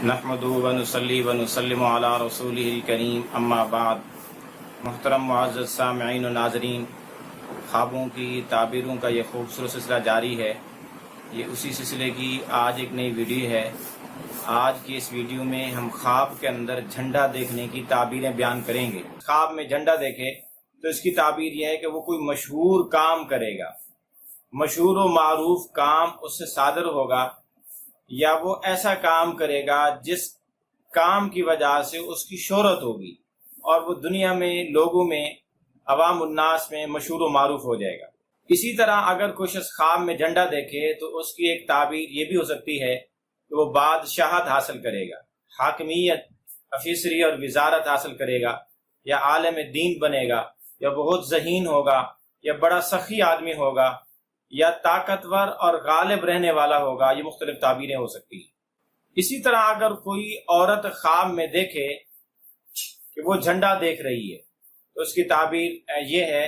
نحمدہ ونصلی ونسلم علی رسولہ الکریم اما بعد۔ محترم معزز سامعین و ناظرین، خوابوں کی تعبیروں کا یہ خوبصورت سلسلہ جاری ہے۔ یہ اسی سلسلے کی آج ایک نئی ویڈیو ہے۔ آج کی اس ویڈیو میں ہم خواب کے اندر جھنڈا دیکھنے کی تعبیریں بیان کریں گے۔ خواب میں جھنڈا دیکھے تو اس کی تعبیر یہ ہے کہ وہ کوئی مشہور کام کرے گا، مشہور و معروف کام اس سے صادر ہوگا، یا وہ ایسا کام کرے گا جس کام کی وجہ سے اس کی شہرت ہوگی اور وہ دنیا میں، لوگوں میں، عوام الناس میں مشہور و معروف ہو جائے گا۔ اسی طرح اگر کوئی شخص خواب میں جھنڈا دیکھے تو اس کی ایک تعبیر یہ بھی ہو سکتی ہے کہ وہ بادشاہت حاصل کرے گا، حاکمیت، افیسری اور وزارت حاصل کرے گا، یا عالم دین بنے گا، یا بہت ذہین ہوگا، یا بڑا سخی آدمی ہوگا، یا طاقتور اور غالب رہنے والا ہوگا۔ یہ مختلف تعبیریں ہو سکتی ہیں۔ اسی طرح اگر کوئی عورت خواب میں دیکھے کہ وہ جھنڈا دیکھ رہی ہے تو اس کی تعبیر یہ ہے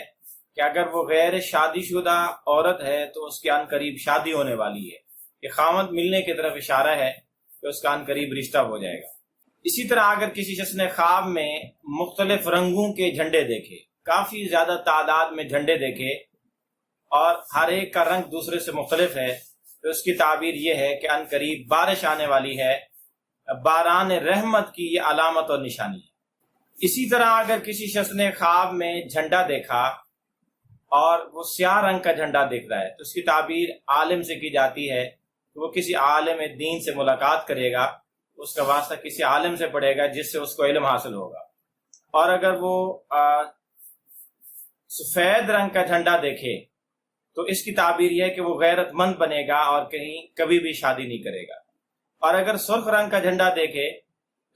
کہ اگر وہ غیر شادی شدہ عورت ہے تو اس کے عن قریب شادی ہونے والی ہے۔ یہ خامد ملنے کی طرف اشارہ ہے کہ اس کا عن قریب رشتہ ہو جائے گا۔ اسی طرح اگر کسی شخص نے خواب میں مختلف رنگوں کے جھنڈے دیکھے، کافی زیادہ تعداد میں جھنڈے دیکھے اور ہر ایک کا رنگ دوسرے سے مختلف ہے، تو اس کی تعبیر یہ ہے کہ عن قریب بارش آنے والی ہے، باران رحمت کی یہ علامت اور نشانی ہے۔ اسی طرح اگر کسی شخص نے خواب میں جھنڈا دیکھا اور وہ سیاہ رنگ کا جھنڈا دیکھ رہا ہے تو اس کی تعبیر عالم سے کی جاتی ہے کہ وہ کسی عالم دین سے ملاقات کرے گا، اس کا واسطہ کسی عالم سے پڑے گا جس سے اس کو علم حاصل ہوگا۔ اور اگر وہ سفید رنگ کا جھنڈا دیکھے تو اس کی تعبیر یہ ہے کہ وہ غیرت مند بنے گا اور کبھی بھی شادی نہیں کرے گا۔ اور اگر سرخ رنگ کا جھنڈا دیکھے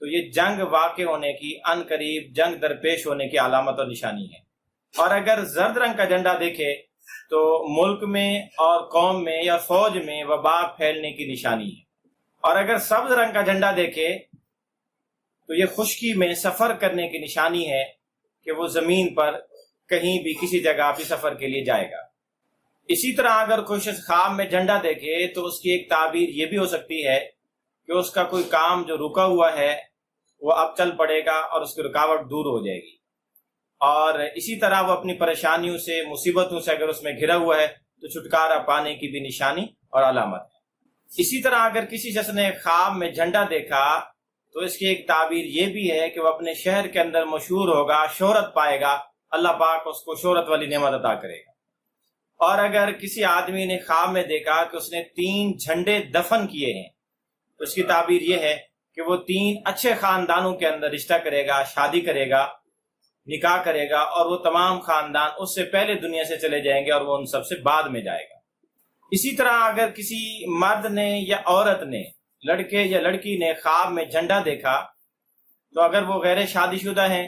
تو یہ جنگ واقع ہونے کی، عن قریب جنگ درپیش ہونے کی علامت اور نشانی ہے۔ اور اگر زرد رنگ کا جھنڈا دیکھے تو ملک میں اور قوم میں یا فوج میں وبا پھیلنے کی نشانی ہے۔ اور اگر سبز رنگ کا جھنڈا دیکھے تو یہ خشکی میں سفر کرنے کی نشانی ہے کہ وہ زمین پر کہیں بھی کسی جگہ بھی سفر کے لیے جائے گا۔ اسی طرح اگر کوئی شخص خواب میں جھنڈا دیکھے تو اس کی ایک تعبیر یہ بھی ہو سکتی ہے کہ اس کا کوئی کام جو رکا ہوا ہے وہ اب چل پڑے گا اور اس کی رکاوٹ دور ہو جائے گی۔ اور اسی طرح وہ اپنی پریشانیوں سے، مصیبتوں سے اگر اس میں گھرا ہوا ہے تو چھٹکارا پانے کی بھی نشانی اور علامت ہے۔ اسی طرح اگر کسی شخص نے خواب میں جھنڈا دیکھا تو اس کی ایک تعبیر یہ بھی ہے کہ وہ اپنے شہر کے اندر مشہور ہوگا، شہرت پائے گا، اللہ پاک اس کو شہرت والی نعمت عطا کرے گا۔ اور اگر کسی آدمی نے خواب میں دیکھا کہ اس نے 3 جھنڈے دفن کیے ہیں تو اس کی تعبیر یہ ہے کہ وہ 3 اچھے خاندانوں کے اندر رشتہ کرے گا، شادی کرے گا، نکاح کرے گا، اور وہ تمام خاندان اس سے پہلے دنیا سے چلے جائیں گے اور وہ ان سب سے بعد میں جائے گا۔ اسی طرح اگر کسی مرد نے یا عورت نے، لڑکے یا لڑکی نے خواب میں جھنڈا دیکھا تو اگر وہ غیر شادی شدہ ہیں،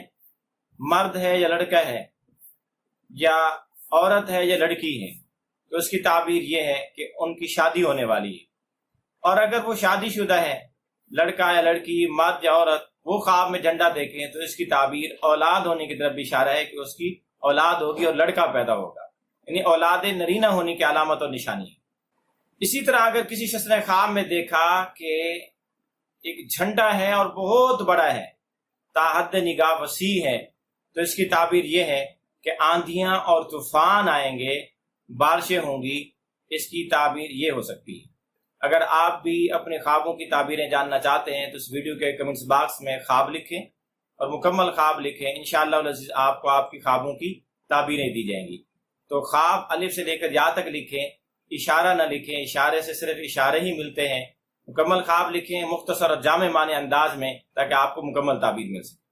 مرد ہے یا لڑکا ہے، یا عورت ہے یا لڑکی ہے، تو اس کی تعبیر یہ ہے کہ ان کی شادی ہونے والی ہے۔ اور اگر وہ شادی شدہ ہے، لڑکا یا لڑکی، مرد یا عورت، وہ خواب میں جھنڈا دیکھیں تو اس کی تعبیر اولاد ہونے کی طرف بھی اشارہ ہے کہ اس کی اولاد ہوگی اور لڑکا پیدا ہوگا، یعنی اولاد نرینہ ہونے کی علامت اور نشانی ہے۔ اسی طرح اگر کسی شخص نے خواب میں دیکھا کہ ایک جھنڈا ہے اور بہت بڑا ہے، تا حد نگاہ وسیع ہے، تو اس کی تعبیر یہ ہے کہ آندھیاں اور طوفان آئیں گے، بارشیں ہوں گی۔ اس کی تعبیر یہ ہو سکتی ہے۔ اگر آپ بھی اپنے خوابوں کی تعبیریں جاننا چاہتے ہیں تو اس ویڈیو کے کمنٹس باکس میں خواب لکھیں اور مکمل خواب لکھیں، انشاءاللہ العزیز آپ کو آپ کی خوابوں کی تعبیریں دی جائیں گی۔ تو خواب الف سے لے کر یا تک لکھیں، اشارہ نہ لکھیں، اشارے سے صرف اشارے ہی ملتے ہیں۔ مکمل خواب لکھیں مختصر اور جامع معنی انداز میں تاکہ آپ کو مکمل تعبیر مل سکے۔